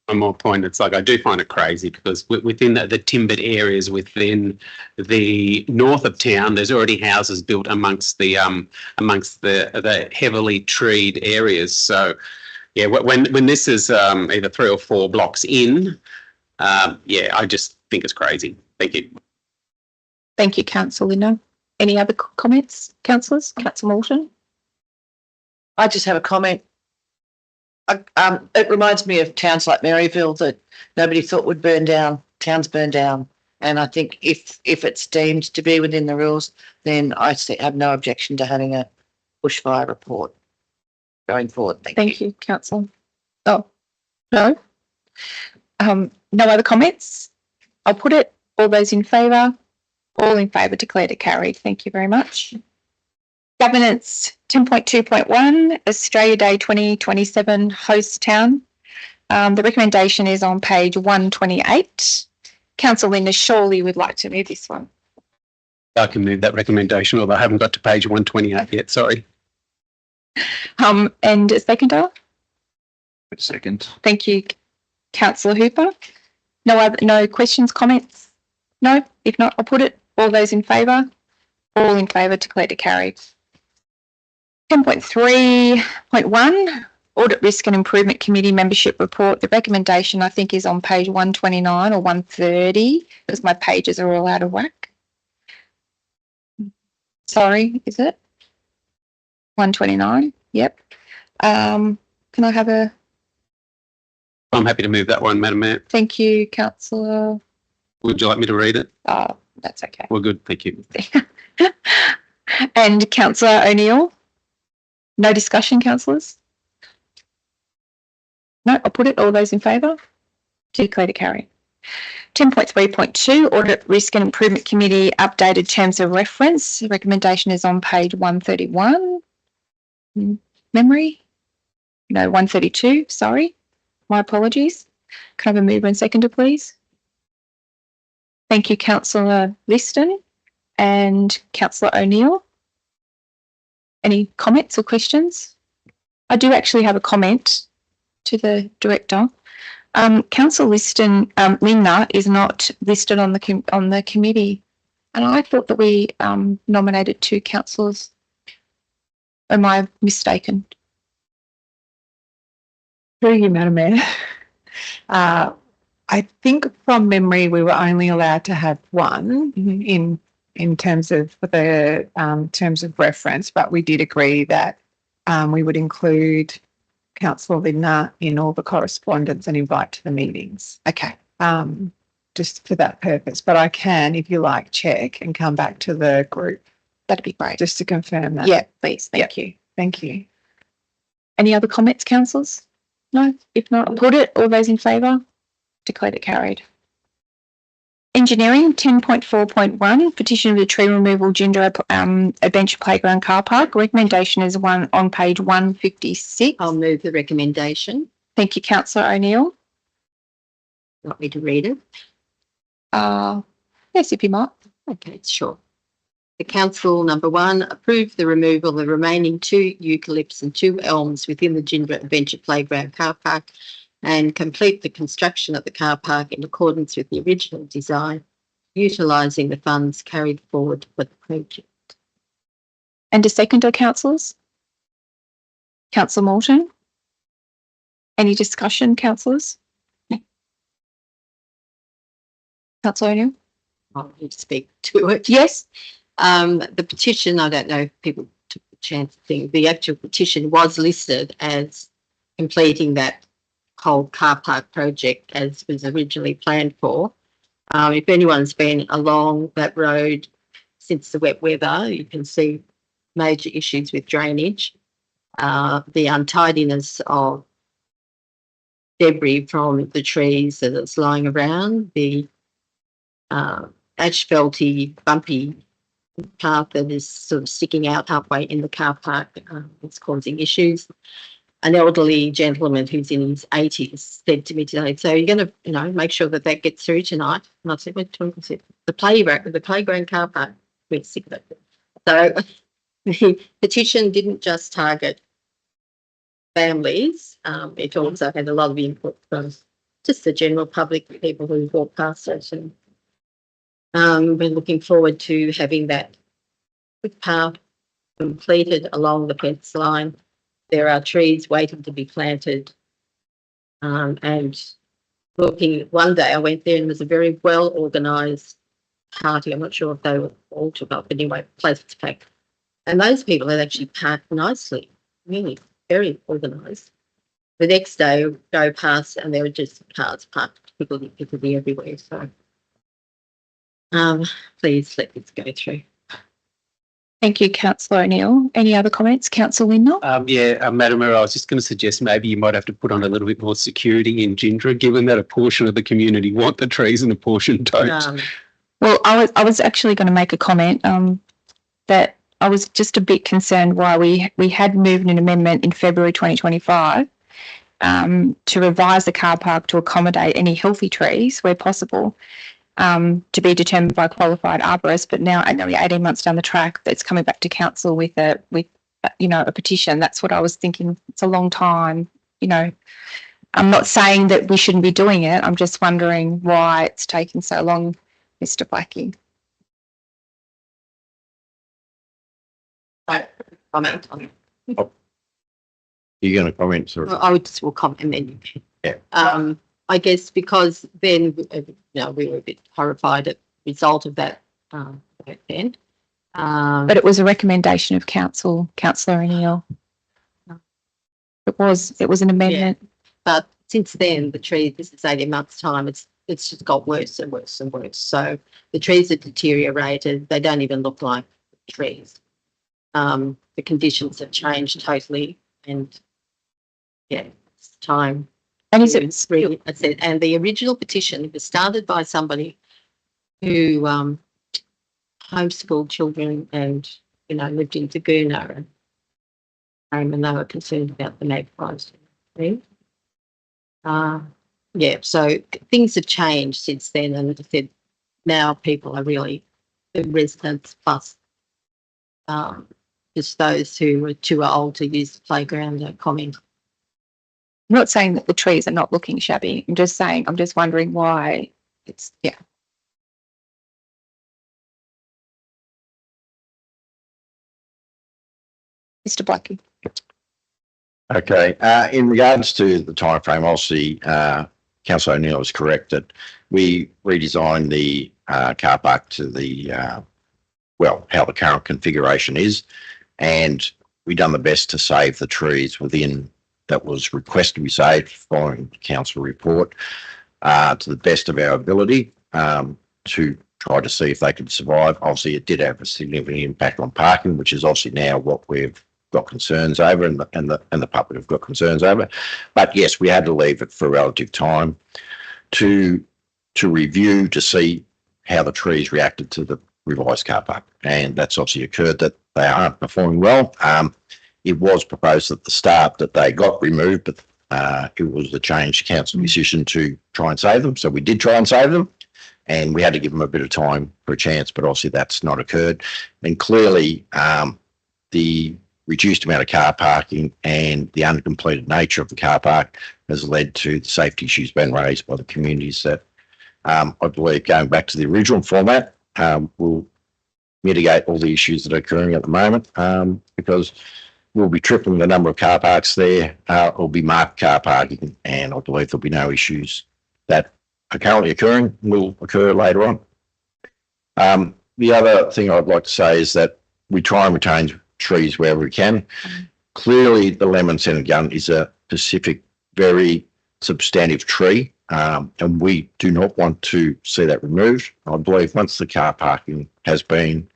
One more point, it's like I do find it crazy because within the timbered areas within the north of town, there's already houses built amongst the heavily treed areas. So, yeah, when this is either 3 or 4 blocks in, yeah, I just think it's crazy. Thank you. Thank you, Councillor Linda. Any other comments, councillors? Councillor Morton? I just have a comment. It reminds me of towns like Maryville that nobody thought would burn down. Towns burn down. And I think if it's deemed to be within the rules, then I have no objection to having a bushfire report going forward. Thank you, Councillor. Oh, no. No other comments? I'll put it. All those in favour? All in favour, declare to carried. Thank you very much. Governance 10.2.1, Australia Day 2027 host town. The recommendation is on page 128. Councillor Linda surely would like to move this one. I can move that recommendation, although I haven't got to page 128 yet, sorry. And a seconder? Second. Thank you, Councillor Hooper. No questions, comments? No? If not, I'll put it. All those in favour? All in favour, declare to carried. 10.3.1, Audit Risk and Improvement Committee Membership Report. The recommendation, I think, is on page 129 or 130 because my pages are all out of whack. Sorry, is it? 129? Yep. Can I have a... I'm happy to move that one, Madam Mayor. Thank you, Councillor. Would you like me to read it? Oh, that's okay. Well, good, thank you. And Councillor O'Neill? No discussion, councillors? No, I'll put it. All those in favour? Declare to carry. 10.3.2, Audit Risk and Improvement Committee updated terms of reference. The recommendation is on page 131. Memory? No, 132, sorry. My apologies. Can I have a mover and seconder, please? Thank you, Councillor Liston and Councillor O'Neill. Any comments or questions? I do actually have a comment to the director. Councillor Liston, Linda is not listed on the committee, and I thought that we nominated 2 councillors. Am I mistaken? Through you, Madam Mayor. I think from memory we were only allowed to have one in terms of the terms of reference, but we did agree that we would include Councillor Linda in all the correspondence and invite to the meetings. Okay. Just for that purpose. But I can, if you like, check and come back to the group. That'd be great. Just to confirm that. Yeah, please. Thank you. Thank you. Any other comments, councillors? No? If not, I'll put it. All those in favour? Declared it carried. Engineering 10.4.1, petition of the tree removal Gindra Adventure Playground Car Park. Recommendation is on page 156. I'll move the recommendation. Thank you, Councillor O'Neill. Want me to read it? Yes, if you might. Okay, sure. The council, number 1, approve the removal of the remaining 2 eucalypts and 2 elms within the Gindra Adventure Playground Car Park and complete the construction of the car park in accordance with the original design, utilising the funds carried forward for the project. And a seconder, councillors? Councillor Morton? Any discussion, councillors? Councillor O'Neill? I'll need to speak to it. Yes. The petition, I don't know if people took the chance to think, the actual petition was listed as completing that whole car park project as was originally planned for. If anyone's been along that road since the wet weather, you can see major issues with drainage, the untidiness of debris from the trees that is lying around, the asphalty, bumpy path that is sort of sticking out halfway in the car park. It's causing issues. an elderly gentleman who's in his 80s said to me today, so you're going to, make sure that gets through tonight. And I said, the playground car park. We're sick of it. So the petition didn't just target families. It also had a lot of input from just the general public, people who walk past it. And we're looking forward to having that path completed along the fence line. There are trees waiting to be planted. And one day I went there and there's a very well organised party. I'm not sure if they were all took up, but anyway, place was packed. And those people had actually parked nicely, really very organised. The next day, go past and there were just cars parked, people everywhere. So, please let this go through. Thank you, Councillor O'Neill. Any other comments, Councillor Lindell? Madam Mayor, I was just going to suggest maybe you might have to put on a little bit more security in Gindra, given that a portion of the community want the trees and a portion don't. Well, I was actually going to make a comment that I was just a bit concerned why we had moved an amendment in February 2025 to revise the car park to accommodate any healthy trees where possible, to be determined by qualified arborists. But now, 18 months down the track, it's coming back to council with a petition. That's what I was thinking. It's a long time. I'm not saying that we shouldn't be doing it. I'm just wondering why it's taking so long, Mr. Blackie. Comment on it. You're going to comment, sir? I would just comment and then you can. Yeah. I guess because then, we were a bit horrified at the result of that then. But it was a recommendation of Councillor O'Neill. It was an amendment. Yeah. But since then, this is 18 months' time, it's just got worse and worse and worse. So the trees are deteriorated. They don't even look like trees. The conditions have changed totally, and it's time. And is it really? I said, and the original petition was started by somebody who homeschooled children and lived in Taguna, and they were concerned about the magpies. So things have changed since then, and I said now people are really the residents plus just those who are too old to use the playground comment. I'm not saying that the trees are not looking shabby. I'm just wondering why it's. Mr. Blackie. Okay. In regards to the timeframe, obviously, Councillor O'Neill is correct that we redesigned the car park to the how the current configuration is, and we done the best to save the trees within that was requested to be saved following the council report to the best of our ability to try to see if they could survive. Obviously, it did have a significant impact on parking, which is obviously now what we've got concerns over, and the public have got concerns over. But yes, we had to leave it for a relative time to review to see how the trees reacted to the revised car park, and that's obviously occurred that they aren't performing well. It was proposed at the start that they got removed, but it was a changed council decision to try and save them. So we did try and save them, and we had to give them a bit of time for a chance, but obviously that's not occurred. And clearly the reduced amount of car parking and the uncompleted nature of the car park has led to the safety issues being raised by the communities that I believe going back to the original format will mitigate all the issues that are occurring at the moment, because we'll be tripling the number of car parks there. It'll be marked car parking, and I believe there'll be no issues that are currently occurring will occur later on. The other thing I'd like to say is that we try and retain trees wherever we can. Clearly, the lemon scented gum is a specific, very substantive tree, and we do not want to see that removed. I believe once the car parking has been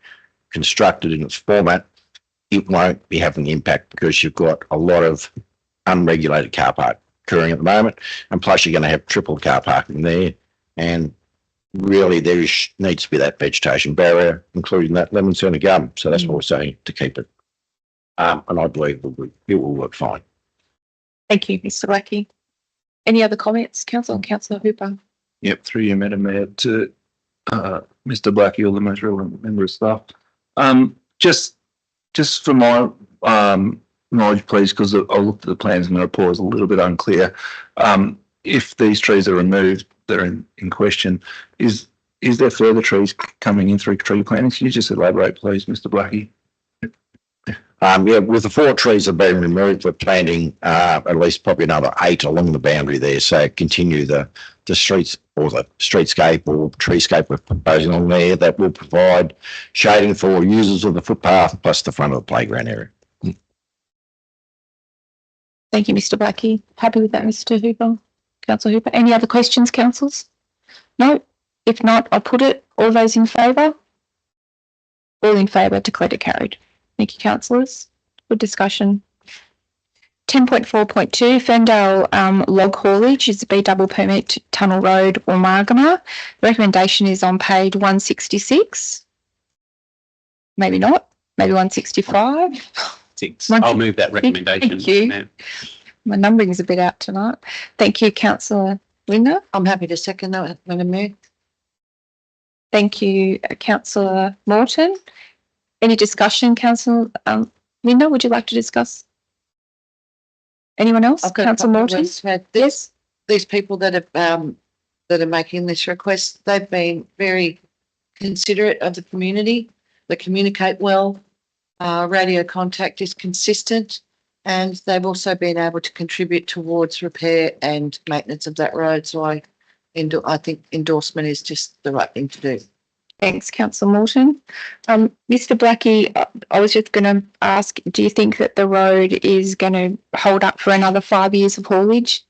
constructed in its format, it won't be having impact because you've got a lot of unregulated car park occurring at the moment, and plus you're going to have triple car parking there, and really there needs to be that vegetation barrier, including that lemon scented gum. So that's what we're saying, to keep it, and I believe it will work fine. Thank you, Mr. Blackie. Any other comments, Councillor Hooper? Yep, through you, Madam Mayor, to Mr. Blackie, or the most relevant member of staff. Just for my knowledge, please, because I looked at the plans and the report is a little bit unclear. If these trees are removed, they're in question. Is there further trees coming in through tree planting? Can you just elaborate, please, Mr. Blackie? Yeah, with the 4 trees that have been removed, we're planting at least probably another 8 along the boundary there. So continue the streets or the streetscape or treescape we're proposing on there that will provide shading for users of the footpath plus the front of the playground area. Thank you, Mr. Blackie. Happy with that, Mr. Hooper? Councillor Hooper. Any other questions, councils? No? If not, I'll put it. All those in favour? All in favour, declare it carried. Thank you, councillors. Good discussion. 10.4.2, Ferndale log haulage is a B double permit Tunnel Road or Margama. The recommendation is on page 166. Maybe not. Maybe 165. 6. I'll move that recommendation. Thank you. Ma'am. My numbering is a bit out tonight. Thank you, Councillor Linder. I'm happy to second that, Madam Mayor. Thank you, Councillor Morton. Any discussion, Councillor Linder? Would you like to discuss? Anyone else? I've got Councillor Morton? Yes. These people that are making this request, they've been very considerate of the community. They communicate well. Radio contact is consistent, and they've also been able to contribute towards repair and maintenance of that road. So I think endorsement is just the right thing to do. Thanks, Councillor Morton. Mr. Blackie, I was just going to ask, do you think that the road is going to hold up for another 5 years of haulage?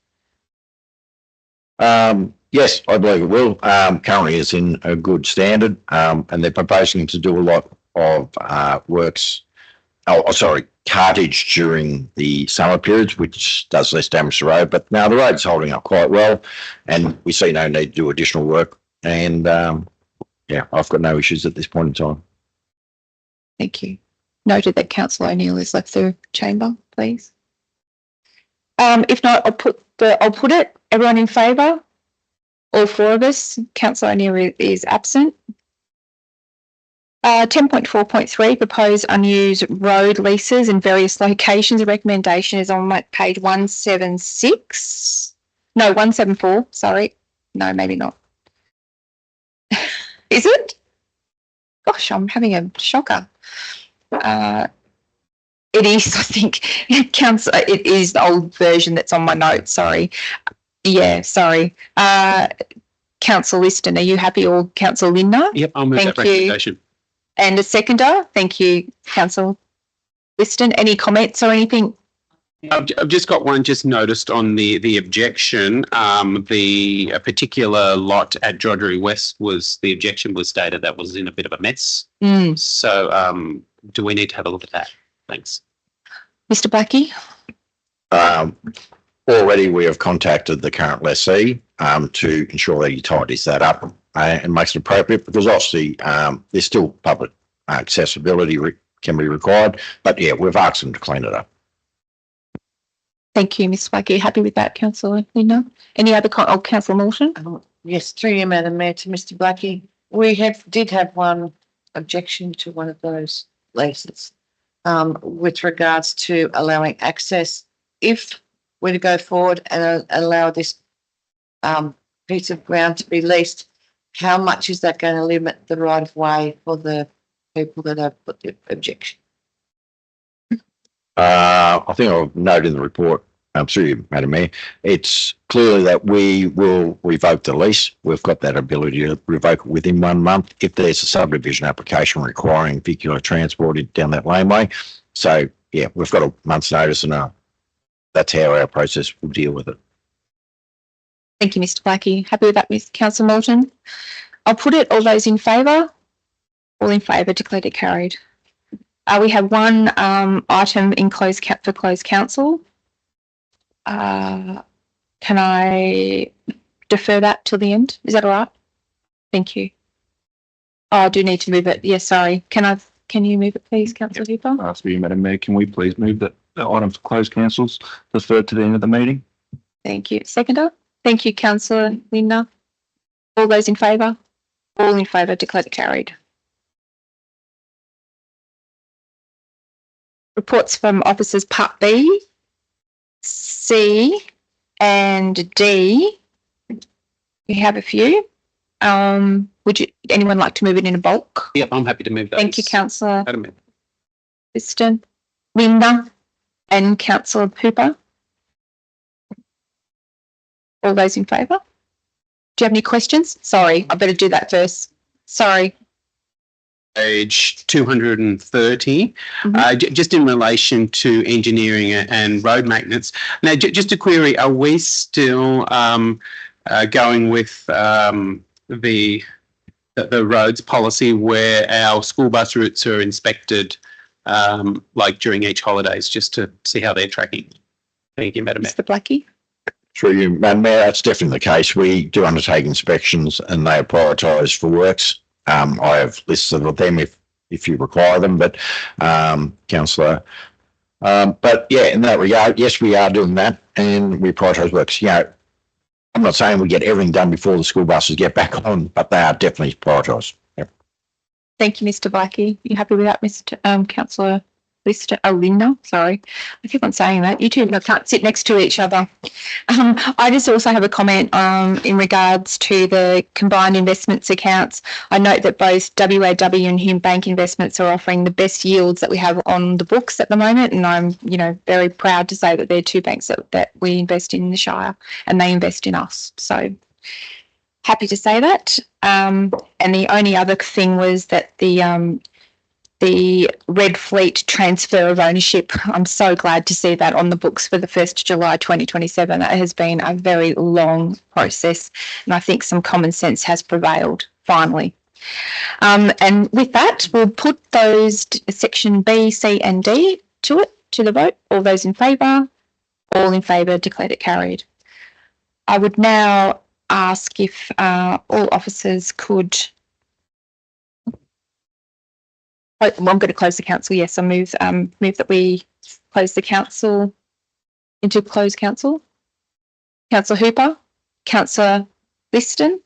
Yes, I believe it will. Currently it's in a good standard, and they're proposing to do a lot of cartage during the summer periods, which does less damage to the road. But now the road's holding up quite well, and we see no need to do additional work. And yeah, I've got no issues at this point in time. Thank you. Noted that Councillor O'Neill has left the chamber, please. If not, I'll put it. Everyone in favour? All 4 of us. Councillor O'Neill is absent. 10.4.3, proposed unused road leases in various locations. The recommendation is on page 176. No, 174. Sorry. No, maybe not. Is it? Gosh, I'm having a shocker. It is, I think. It is the old version that's on my notes. Sorry. Yeah, sorry. Councillor Liston, are you happy, or Councillor Linder? Yep, I'll move that recommendation. And a seconder. Thank you, Councillor Liston. Any comments or anything? I've just got one just noticed on the objection. A particular lot at Jodrell West the objection was stated that was in a bit of a mess. So do we need to have a look at that? Thanks. Mr. Blackie? Already we have contacted the current lessee to ensure that he tidies that up and makes it appropriate, because obviously there's still public accessibility can be required. But yeah, we've asked them to clean it up. Thank you, Ms. Blackie. Happy with that, Councillor Linder? Any other Councillor Morton? Yes, through you, Madam Mayor, to Mr. Blackie. We did have one objection to one of those leases with regards to allowing access. If we're to go forward and allow this piece of ground to be leased, how much is that going to limit the right of way for the people that have put the objection? I think I'll note in the report, through you, Madam Mayor, it's clearly that we will revoke the lease. We've got that ability to revoke it within 1 month if there's a subdivision application requiring vehicular transport down that laneway. So, yeah, we've got a month's notice, and that's how our process will deal with it. Thank you, Mr. Blackie. Happy with that, Ms. Councillor Morton? I'll put it. All those in favour? All in favour, declared it carried. We have one item in closed council. Can I defer that till the end? Is that all right? Thank you. Oh, I do need to move it. Yes, sorry. Can you move it, please, Councillor Hooper? Ask you, Madam Mayor, can we please move that item for closed councils deferred to the end of the meeting. Thank you. Seconder? Thank you, councillor Linda. All those in favour? All in favour, declare it carried. Reports from officers Part B, C and D. We have a few. Would anyone like to move it in a bulk? Yep, I'm happy to move those. Thank you, councillor Madam Mayor. Liston, Linda and councillor Hooper. All those in favour? Do you have any questions? Sorry, I better do that first. Sorry. Page 230, Mhm. just in relation to engineering and road maintenance. Now, just a query, are we still going with the roads policy where our school bus routes are inspected like during each holidays, just to see how they're tracking? Thank you, Madam Mayor. Mr. Blackie? Through you, Madam Mayor, that's definitely the case. We do undertake inspections and they are prioritised for works. I have lists of them if you require them, but councillor. But yeah, in that regard, yes, we are doing that and we prioritise works. You know, I'm not saying we get everything done before the school buses get back on, but they are definitely prioritised. Yep. Thank you, Mr. Blackie. You happy with that, Mr. Councillor Lister? Oh, Linda, sorry. I keep on saying that. You two can't sit next to each other. I just also have a comment in regards to the combined investments accounts. I note that both WAW and Hume Bank Investments are offering the best yields that we have on the books at the moment, and I'm, very proud to say that they're two banks that we invest in the Shire, and they invest in us. So happy to say that. And the only other thing was that the Red Fleet transfer of ownership, I'm so glad to see that on the books for the 1st of July 2027. That has been a very long process, and I think some common sense has prevailed finally. And with that, we'll put those section B, C and D to the vote. All those in favour? All in favour, declared it carried. I would now ask if all officers could... I'm going to close the council. Yes, I move that we close the council into closed council. Councillor Hooper, Councillor Liston,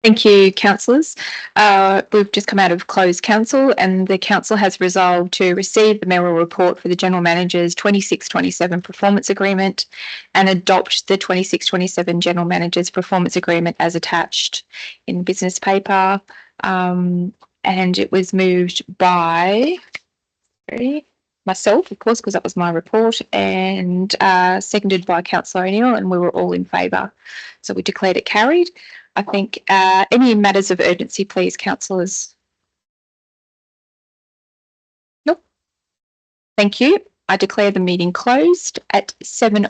Thank you, councillors. We've just come out of closed council and the council has resolved to receive the mayoral report for the General Manager's 26-27 Performance Agreement and adopt the 26-27 General Manager's Performance Agreement as attached in business paper. And it was moved by myself, of course, because that was my report, and seconded by Councillor O'Neill, and we were all in favour. So we declared it carried. I think any matters of urgency, please, councillors. Nope. Thank you. I declare the meeting closed at 7:02.